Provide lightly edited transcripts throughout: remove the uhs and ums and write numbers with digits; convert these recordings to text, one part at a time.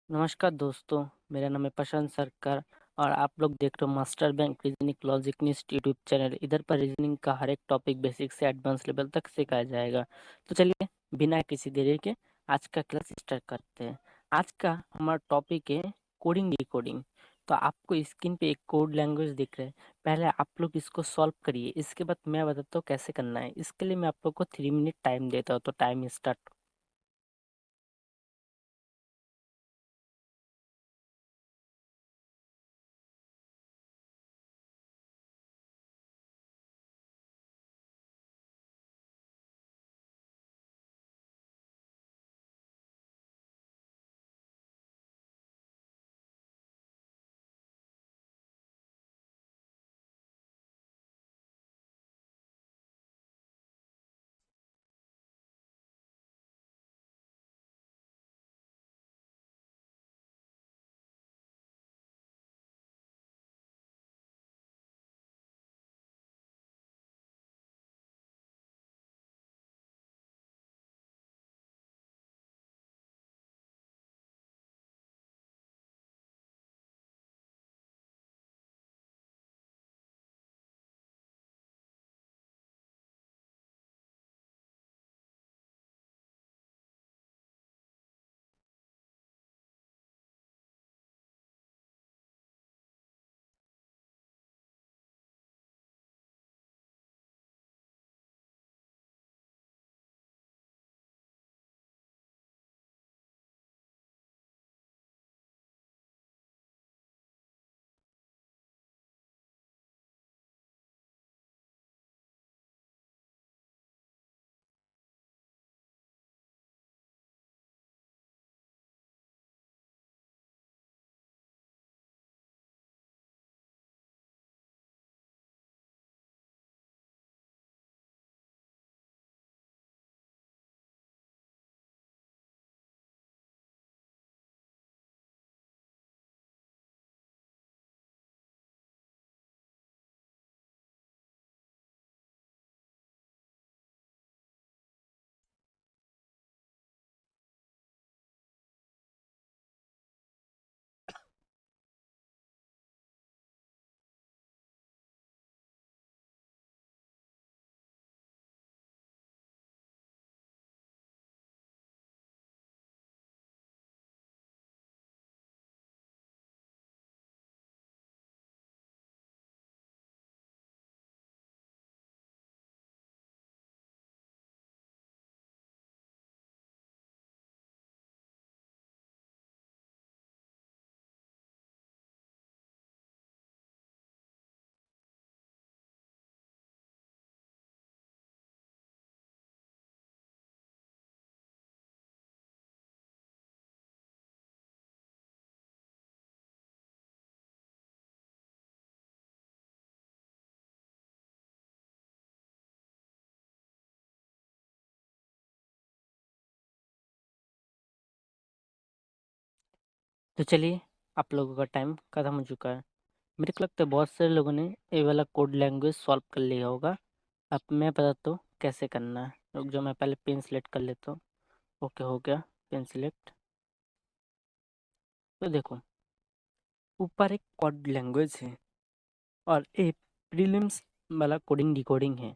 नमस्कार दोस्तों, मेरा नाम है प्रशांत सरकार और आप लोग देख रहे हो मास्टर बैंक रीजनिंग लॉजिक निस्ट यूट्यूब चैनल। इधर पर रीजनिंग का हर एक टॉपिक बेसिक से एडवांस लेवल तक सिखाया जाएगा। तो चलिए बिना किसी देरी के आज का क्लास स्टार्ट करते हैं। आज का हमारा टॉपिक है कोडिंग डिकोडिंग। तो आपको स्क्रीन पे एक कोड लैंग्वेज दिख रहा है। पहले आप लोग इसको सॉल्व करिए, इसके बाद मैं बताता हूँ कैसे करना है। इसके लिए मैं आप लोग को 3 मिनट टाइम देता हूँ, तो टाइम स्टार्ट। तो चलिए, आप लोगों का टाइम खत्म हो चुका है। मेरे को लगता है बहुत सारे लोगों ने ये वाला कोड लैंग्वेज सॉल्व कर लिया होगा। अब मैं बताता हूँ कैसे करना है। रुक जाओ, मैं पहले पेन सिलेक्ट कर लेता हूँ। ओके, हो गया पेन सिलेक्ट। तो देखो, ऊपर एक कोड लैंग्वेज है और एक प्रीलिम्स वाला कोडिंग डिकोडिंग है।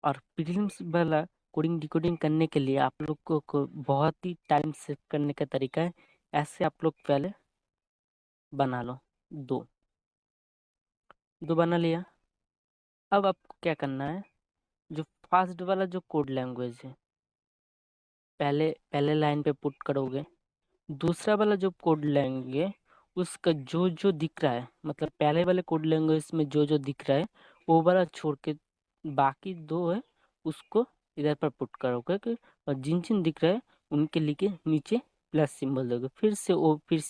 और प्रीलिम्स वाला कोडिंग डिकोडिंग करने के लिए आप लोग को बहुत ही टाइम सेव करने का तरीका है। ऐसे आप लोग पहले बना लो। दो दो बना लिया। अब आपको क्या करना है, जो फर्स्ट वाला जो कोड लैंग्वेज है, पहले पहले लाइन पे पुट करोगे। दूसरा वाला जो कोड लैंग्वेज, उसका जो जो दिख रहा है, मतलब पहले वाले कोड लैंग्वेज में जो जो दिख रहा है वो वाला छोड़ के बाकी दो है उसको इधर पर पुट करोगे और जिन जिन दिख रहा है उनके लिखे नीचे प्लस सिंबल दोगे। फिर से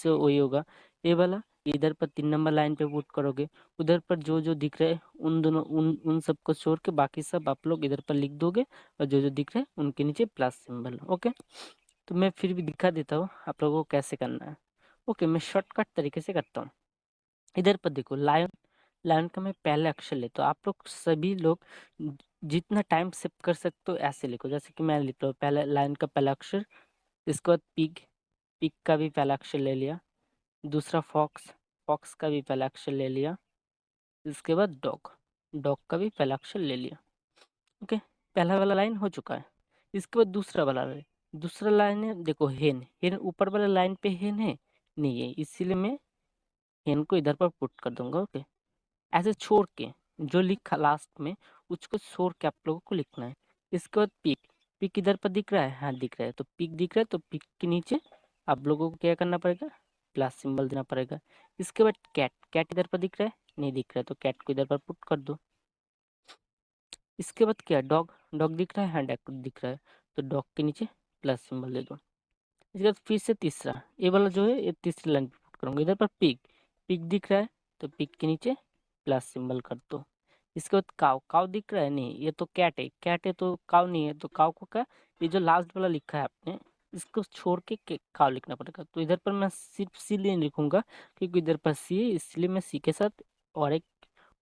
वही होगा। ये वाला इधर पर 3 नंबर लाइन पे पुट करोगे। उधर पर जो जो दिख रहा है उन दोनों उन उन सबको छोड़ के बाकी सब आप लोग इधर पर लिख दोगे और जो जो दिख रहा है उनके नीचे प्लस सिंबल। ओके, तो मैं फिर भी दिखा देता हूँ आप लोगों को कैसे करना है। ओके, मैं शॉर्टकट तरीके से करता हूँ। इधर पर देखो, लायन। लायन का मैं पहले अक्षर लेता हूँ। आप लोग सभी लोग जितना टाइम सेव कर सकते हो ऐसे लिखो। जैसे कि मैं लिखता हूँ पहले लाइन का पहला अक्षर, इसके बाद पिग, पिग का भी पहला अक्षर ले लिया। दूसरा फॉक्स, फॉक्स का भी पहला अक्षर ले लिया। इसके बाद डॉग, डॉग का भी पहला अक्षर ले लिया। ओके, पहला वाला लाइन हो चुका है। इसके बाद दूसरा वाला लाइन, दूसरा लाइन है देखो हेन, हेन ऊपर वाला लाइन पे हेन है नहीं है, इसीलिए मैं हेन को इधर पर पुट कर दूंगा। ओके, ऐसे छोड़ के जो लिखा लास्ट में उसको छोड़ के आप लोगों को लिखना है। इसके बाद पिक, पिक इधर पर दिख रहा है, हाँ दिख रहा है, तो पिक दिख रहा है तो पिक के नीचे आप लोगों को क्या करना पड़ेगा, प्लस सिंबल देना पड़ेगा। इसके बाद कैट, कैट इधर पर दिख रहा है नहीं दिख रहा है, तो कैट को इधर पर पुट कर दो। इसके बाद क्या, डॉग, डॉग दिख रहा है, हाँ डॉग दिख रहा है, तो डॉग के नीचे प्लस सिंबल दे दो। इसके बाद फिर से तीसरा, ये वाला जो है ये तीसरी लाइन पे पुट करूंगा। इधर पर पिग, पिग दिख रहा है तो पिग के नीचे प्लस सिंबल कर दो। इसके बाद काव, काव दिख रहा है नहीं, ये तो कैट है, कैट है तो काव नहीं है, तो काव को क्या, ये जो लास्ट वाला लिखा है आपने इसको छोड़ के काव लिखना पड़ेगा। तो इधर पर मैं सिर्फ सी नहीं लिखूंगा क्योंकि इधर पर सी है, इसलिए मैं सी के साथ और एक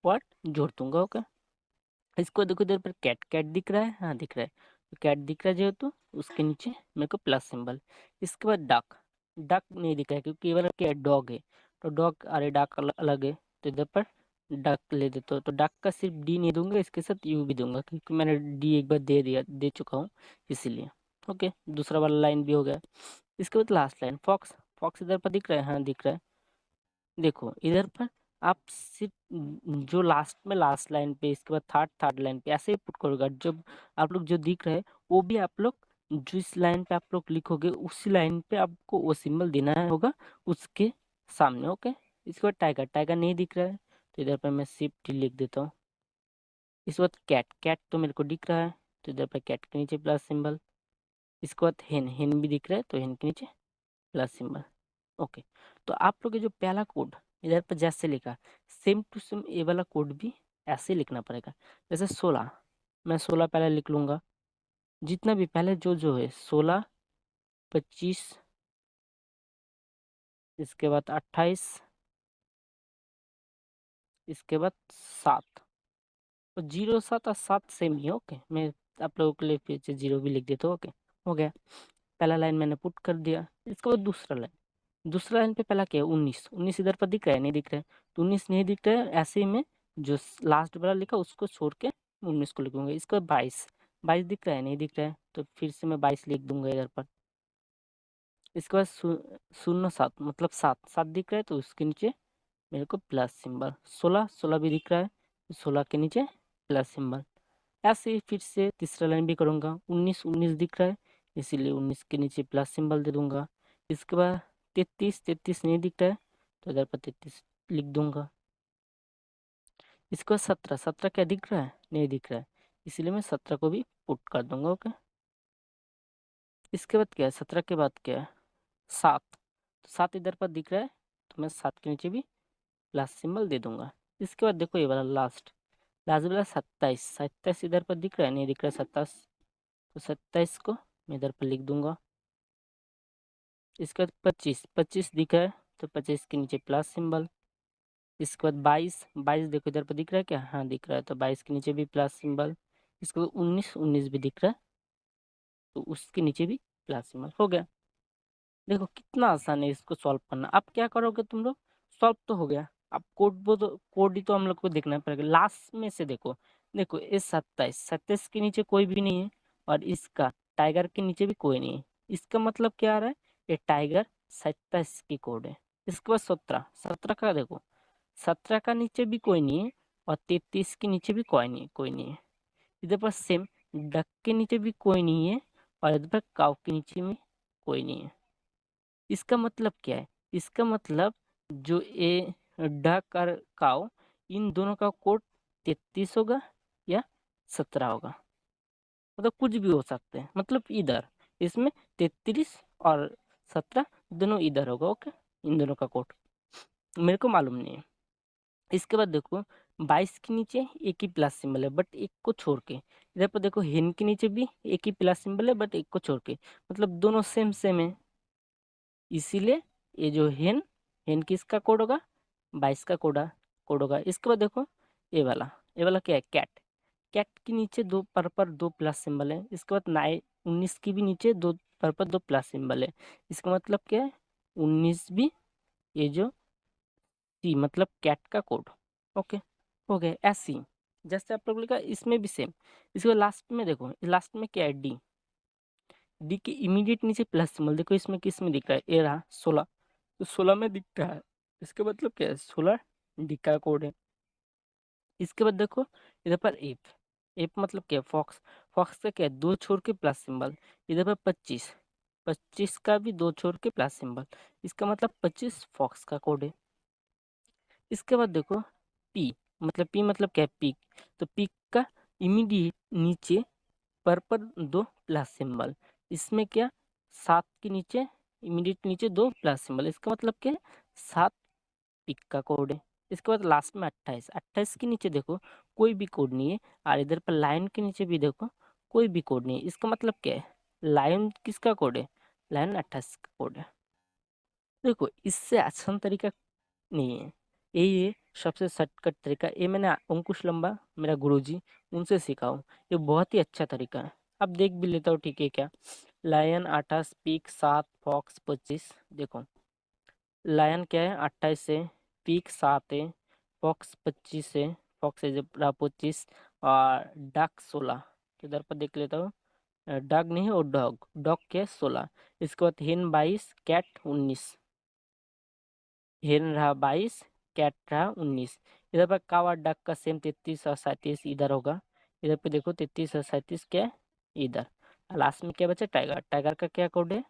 वर्ड जोड़ दूंगा। ओके, इसको देखो इधर पर कैट, कैट दिख रहा है, हाँ दिख रहा है, तो कैट दिख रहा है जेहेतु उसके नीचे मेरे को प्लस सिंबल। इसके बाद डक, डक नहीं दिख रहा है क्योंकि ये वाला क्या है, डॉग है, तो डॉग अरे डक अलग है, तो इधर पर डक ले देता हूँ। तो डक का सिर्फ डी नहीं दूंगा, इसके साथ यू भी दूंगा क्योंकि मैंने डी एक बार दे चुका हूँ इसीलिए। ओके, दूसरा वाला लाइन भी हो गया। इसके बाद लास्ट लाइन फॉक्स, फॉक्स इधर पर दिख रहा है, हाँ दिख रहा है। देखो इधर पर आप सिर्फ जो लास्ट में लास्ट लाइन पे, इसके बाद थर्ड थर्ड लाइन पे ऐसे ही पुट करोगे। जब आप लोग जो दिख रहे हैं वो भी आप लोग जिस लाइन पे आप लोग लिखोगे उसी लाइन पे आपको वो सिंबल देना होगा उसके सामने। ओके, इसके बाद टाइगर, टाइगर नहीं दिख रहा है तो इधर पर मैं सिर्फ टी लिख देता हूँ। इसके बाद कैट, कैट तो मेरे को दिख रहा है तो इधर पर कैट के नीचे प्लस सिंबल। इसके बाद हेन, हेन भी दिख रहा है तो हेन के नीचे प्लस सिंबल। ओके, तो आप लोग के जो पहला कोड इधर पर जैसे लिखा सेम टू सेम ये वाला कोड भी ऐसे ही लिखना पड़ेगा। जैसे 16, मैं 16 पहले लिख लूंगा, जितना भी पहले जो जो है 16, 25, इसके बाद 28, इसके बाद 7, तो 0 7 और 7 सेम ही है। ओके, मैं आप लोगों के लिए फिर से 0 भी लिख देता हूँ। ओके, हो गया, पहला लाइन मैंने पुट कर दिया। इसके बाद दूसरा लाइन, दूसरा लाइन पे पहला क्या है 19, 19 इधर पर दिख रहा है नहीं दिख रहा है, तो 19 नहीं दिख रहा है, ऐसे ही में जो लास्ट वाला लिखा उसको छोड़ के 19 को लिखूंगा। इसका 22, 22 दिख रहा है नहीं दिख रहा है, तो फिर से मैं 22 लिख दूंगा इधर पर। इसके बाद 07 मतलब 7, 7 दिख रहा है तो उसके नीचे मेरे को प्लस सिंबल। 16, 16 भी दिख रहा है तो 16 के नीचे प्लस सिंबल। ऐसे ही फिर से तीसरा लाइन भी करूंगा। 19, 19 दिख रहा है इसीलिए 19 के नीचे प्लस सिंबल दे दूंगा। इसके बाद 33, 33 नहीं दिख रहा है तो इधर पर 33 लिख दूंगा। इसके बाद 17, 17 क्या दिख रहा है नहीं दिख रहा है, इसीलिए मैं 17 को भी पुट कर दूंगा। ओके, इसके बाद क्या है 17 के बाद क्या है 7, तो 7 इधर पर दिख रहा है तो मैं 7 के नीचे भी प्लस सिंबल दे दूंगा। इसके बाद देखो ये वाला लास्ट, लास्ट वाला 27, 27 इधर पर दिख रहा है नहीं दिख रहा है 27, तो 27 को मैं इधर पर लिख दूंगा। इसके बाद 25, 25 दिख रहा है तो 25 के नीचे प्लस सिंबल। इसके बाद 22, 22 देखो इधर पर दिख रहा है क्या, हाँ दिख रहा है, तो 22 के नीचे भी प्लस सिंबल। इसके बाद 19, 19 भी दिख रहा है तो उसके नीचे भी प्लस सिंबल। हो गया, देखो कितना आसान है इसको सॉल्व करना। अब क्या करोगे तुम लोग, सॉल्व तो हो गया, अब कोड वो तो कोड ही तो हम लोग को देखना पड़ेगा। लास्ट में से देखो, देखो ये 27, 27 के नीचे कोई भी नहीं है और इसका टाइगर के नीचे भी कोई नहीं है, इसका मतलब क्या आ रहा है, ये टाइगर 27 की कोड है। इसके बाद 17, 17 का देखो 17 का नीचे भी कोई नहीं है और 33 के नीचे भी कोई नहीं, कोई नहीं है। इधर पर सेम डक के नीचे भी कोई नहीं है और इधर पर काउ के नीचे में कोई नहीं है। इसका मतलब क्या है, इसका मतलब जो ए डक और काउ इन दोनों का कोड 33 होगा या 17 होगा, मतलब कुछ भी हो सकते हैं, मतलब इधर इसमें 33 और 17 दोनों इधर होगा। ओके, इन दोनों का कोड मेरे को मालूम नहीं है। इसके बाद देखो 22 के नीचे एक ही प्लस सिंबल है बट एक को छोड़ के, इधर पर देखो हेन के नीचे भी एक ही प्लस सिंबल है बट एक को छोड़ के, मतलब दोनों सेम सेम है, इसीलिए ये जो हेन, हेन किसका कोड होगा 22 का कोड होगा। इसके बाद देखो ये वाला क्या है कैट, कैट के नीचे दो पर दो प्लस सिंबल है। इसके बाद 19 की भी नीचे दो पर 2 प्लस सिंबल है, इसका मतलब क्या है 19 भी ये जो सी मतलब कैट का कोड। ओके, हो गया ऐसे ही जैसे आप लोग लिखा इसमें भी सेम। इसके लास्ट में देखो, लास्ट में क्या है डी, डी के इमीडिएट नीचे प्लस सिंबल देखो, इसमें किस में दिख रहा है, ए रहा 16, तो 16 में दिख रहा है, इसका मतलब क्या है 16 डी का कोड है। इसके बाद देखो इधर पर एफ, एफ मतलब क्या है फॉक्स, फॉक्स का क्या है 2 छोड़ के प्लस सिंबल, इधर पर 25, 25 का भी 2 छोड़ के प्लस सिंबल, इसका मतलब 25 फॉक्स का कोड है। इसके बाद देखो पी मतलब क्या है पीक, तो पीक का इमीडिएट नीचे पर 2 प्लस सिंबल, इसमें क्या 7 के नीचे इमीडिएट नीचे 2 प्लस सिंबल, इसका मतलब क्या है 7 पिक का कोड है। इसके बाद लास्ट में 28, 28 के नीचे देखो कोई भी कोड नहीं है, और इधर पर लाइन के नीचे भी देखो कोई भी कोड नहीं है, इसका मतलब क्या है लाइन किसका कोड है, लाइन 28 का कोड है। देखो इससे आसान तरीका नहीं है, ये सबसे शॉर्टकट तरीका, ये मैंने अंकुश लंबा मेरा गुरुजी उनसे सीखा हूँ, ये बहुत ही अच्छा तरीका है। अब देख भी लेता हूँ ठीक है क्या, लायन 28 पीक 7 फॉक्स 25, देखो लायन क्या है 28 है, पीक 7 है, फॉक्स 25 है, फॉक्स है जब 25, और डक 16, तो इधर पर देख लेता हूँ डग नहीं और डॉग, डॉग क्या है 16, इसके बाद हेन 22 कैट 19, हेन रहा 22 कैट रहा 19, इधर पर कावा डक का सेम 33 और 37 इधर होगा, इधर पे देखो 33 और 37 क्या है इधर, लास्ट में क्या बचा टाइगर, टाइगर का क्या कोड है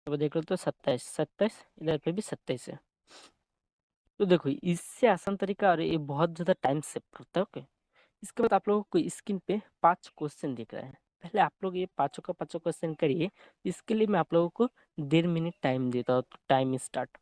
तो देख लो तो 27, 27 इधर पे भी 27 है। तो देखो इससे आसान तरीका और ये बहुत ज़्यादा टाइम सेव करता है। ओके, इसके बाद आप लोगों को स्क्रीन पे 5 क्वेश्चन दिख रहा है, पहले आप लोग ये पाँचों का पाँचों क्वेश्चन करिए, इसके लिए मैं आप लोगों को 1.5 मिनट टाइम देता हूँ, टाइम स्टार्ट।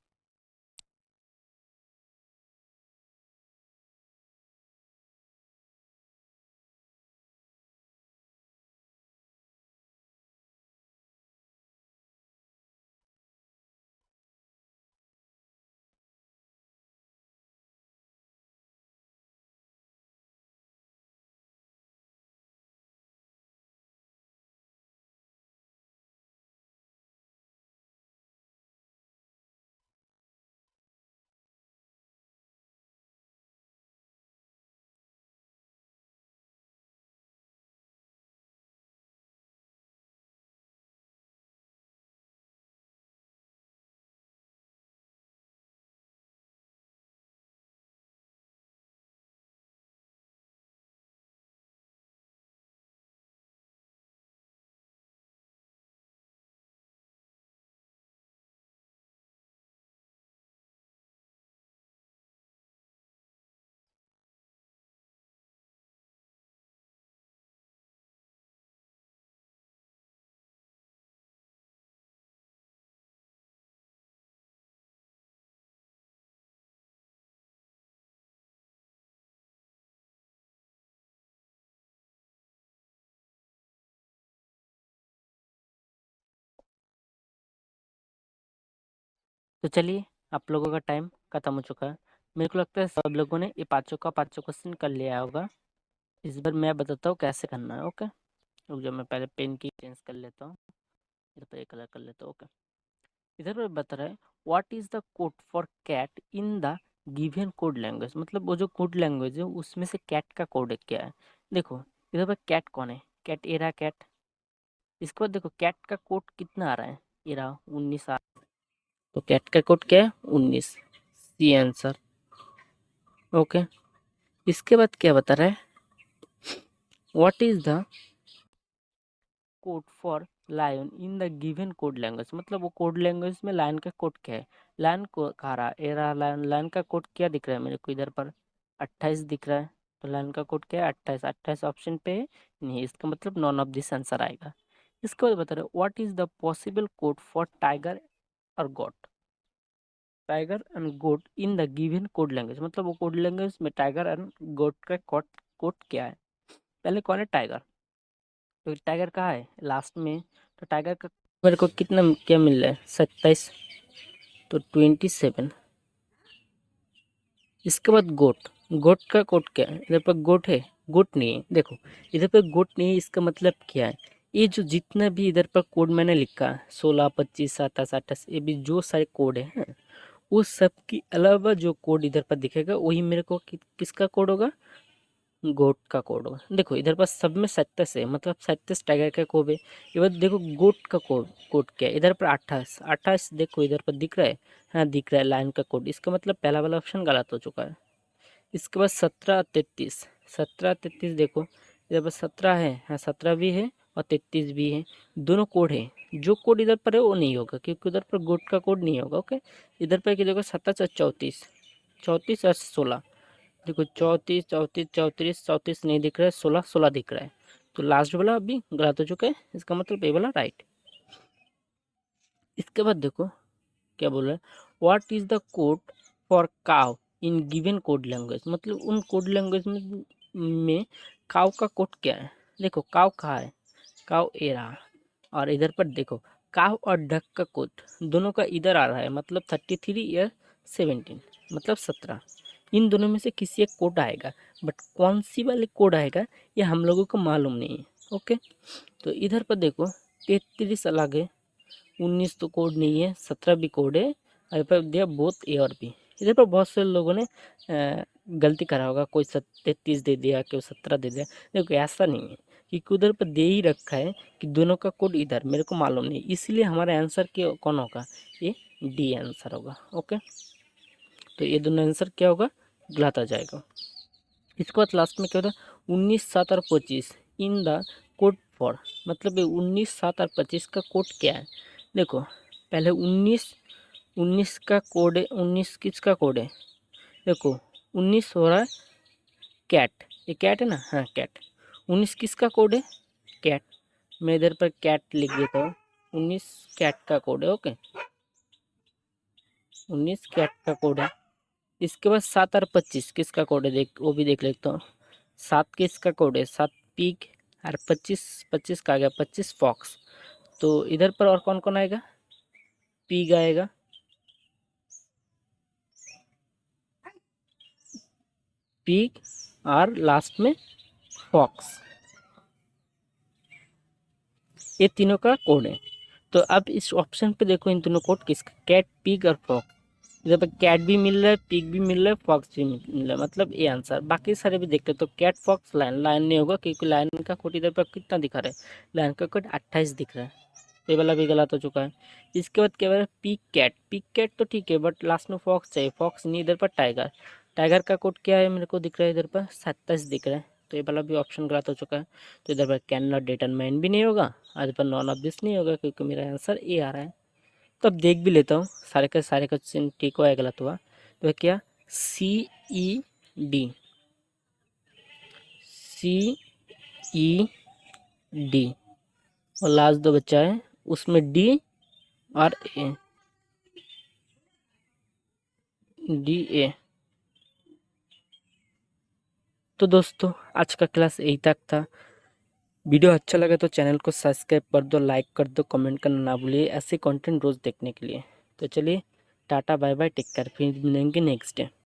तो चलिए आप लोगों का टाइम खत्म हो चुका है, मेरे को लगता है सब लोगों ने ये पाँचों का पाँचों क्वेश्चन कर लिया होगा। इस बार मैं बताता हूँ कैसे करना है। ओके, रुक जाओ मैं पहले पेन की चेंज कर लेता हूँ, इधर पर एक कलर कर लेता हूँ। ओके, इधर पर बता रहा है what is the code for cat in the given code language, मतलब वो जो कोड लैंग्वेज है उसमें से कैट का कोड क्या है। देखो इधर पर कैट कौन है, कैट ए रहा कैट, इसके बाद देखो कैट का कोड कितना आ रहा है, ये रहा 19 आ, तो कैट का कोड क्या है 19, सी आंसर। ओके, इसके बाद क्या बता रहा है what is the code for lion in the given code language, मतलब वो कोड लैंग्वेज में लायन का कोड क्या है, लायन को कहा रहा ए रहा लायन, लायन का कोड क्या दिख रहा है मेरे को इधर पर 28 दिख रहा है, तो लायन का कोड क्या है 28, 28 ऑप्शन पे है नहीं, इसका मतलब नॉन ऑफ दिस आंसर आएगा। इसके बाद बता रहे what is the possible code for tiger और goat, tiger and goat in the given code language, मतलब वो कोड लैंग्वेज में टाइगर एंड गोट का कोड कोड क्या है। पहले कौन है टाइगर, तो टाइगर कहाँ है लास्ट में, तो टाइगर का मेरे को कितना क्या मिल रहा है 27, तो 27। इसके बाद गोट, गोट का कोड क्या है, इधर पर गोट है, गोट नहीं है, देखो इधर पर गोट नहीं है, इसका मतलब क्या है ये जो जितना भी इधर पर कोड मैंने लिखा 16, 25, 27, 28, ये भी जो सारे कोड है वो सब की अलावा जो कोड इधर पर दिखेगा वही मेरे को किसका कोड होगा, गोट का कोड होगा। देखो इधर पर सब में 27 है, मतलब 27 टाइगर का कोड है। ये बात देखो गोट का कोड कोड क्या है, इधर पर 28, 28 देखो इधर पर दिख रहा है, हाँ दिख रहा है लाइन का कोड। इसका मतलब पहला वाला ऑप्शन गलत हो चुका है। इसके बाद 17, 33, 17, 33 देखो इधर पर 17 है, हाँ 17 भी है और 33 भी है, दोनों कोड है। जो कोड इधर पर है वो नहीं होगा क्योंकि उधर पर गोट का कोड नहीं होगा। ओके, इधर पर क्या देखो 27 और 34, 34 और 16, देखो 34, 34, 34, 34 नहीं दिख रहा है, 16, 16 दिख रहा है। तो लास्ट वाला अभी गलत हो चुका है, इसका मतलब ये वाला राइट। इसके बाद देखो क्या बोल रहा है, what is the code for काव इन गिवन कोड लैंग्वेज, मतलब उन कोड लैंग्वेज में काव का कोड क्या है। देखो काव कहाँ है, काव ए रहा, और इधर पर देखो काव और डक का कोड दोनों का इधर आ रहा है, मतलब 33 या 17, मतलब 17। इन दोनों में से किसी एक कोड आएगा, बट कौन सी वाले कोड आएगा ये हम लोगों को मालूम नहीं है। ओके, तो इधर पर देखो 33 अलग है, 19 तो कोड नहीं है, 17 भी कोड है, और इधर पर दिया बोथ ए और बी। इधर पर बहुत से लोगों ने गलती करा होगा, कोई 33 दे दिया, कोई 17 दे दिया। देखो ऐसा नहीं है, क्योंकि उधर पर दे ही रखा है कि दोनों का कोड इधर मेरे को मालूम नहीं, इसलिए हमारा आंसर कौन होगा, ये डी आंसर होगा। ओके, तो ये दोनों आंसर क्या होगा, गलत आ जाएगा। इसके बाद लास्ट में क्या होता है 19, 7 और 25 इन द कोड फॉर, मतलब ये 19, 7 और 25 का कोड क्या है। देखो पहले 19 का कोड है, 19 किसका कोड है, देखो 19 हो रहा है कैट, ये कैट है ना, हाँ कैट। 19 किसका कोड है, कैट। मैं इधर पर कैट लिख देता हूँ, 19 कैट का कोड है। ओके, 19 कैट का कोड है। इसके बाद 7 और 25 किसका कोड है, देख वो भी देख लेता हूँ। 7 किसका कोड है, 7 पिग, और 25, 25 का आ गया 25 फॉक्स। तो इधर पर और कौन कौन आएगा, पिग आएगा, पिग, और लास्ट में फॉक्स, ये तीनों का कोड है। तो अब इस ऑप्शन पे देखो इन तीनों कोड किसका, कैट, पिग और फॉक्स। इधर पर कैट भी मिल रहा है, पिग भी मिल रहा है, फॉक्स भी मिल रहा है, मतलब ये आंसर। बाकी सारे भी देखते तो कैट, फॉक्स, लायन, लायन नहीं होगा क्योंकि लायन का कोड इधर पर कितना दिखा रहा है, लायन का कोड 28 दिख रहा है, ये वाला भी गलत हो चुका है। इसके बाद क्या है पिग कैट, पिग कैट तो ठीक है, बट लास्ट में फॉक्स चाहिए, फॉक्स नहीं, इधर पर टाइगर, टाइगर का कोड क्या है मेरे को दिख रहा है इधर पर 27 दिख रहा है, तो ये वाला भी ऑप्शन गलत हो चुका है। तो इधर पर कैन नॉट डिटरमाइन भी नहीं होगा, इधर पर नॉन ऑफ दिस नहीं होगा क्योंकि मेरा आंसर ए आ रहा है। तो अब देख भी लेता हूँ सारे का सारे क्वेश्चन ठीक हुआ है गलत हुआ। तो क्या सी ई डी, सी ई डी, और लास्ट दो बच्चा है उसमें डी और ए, डी ए। तो दोस्तों आज का क्लास यही तक था। वीडियो अच्छा लगा तो चैनल को सब्सक्राइब कर दो, लाइक कर दो, कमेंट करना ना भूलिए ऐसे कंटेंट रोज़ देखने के लिए। तो चलिए tata bye bye, take care, फिर मिलेंगे नेक्स्ट डे।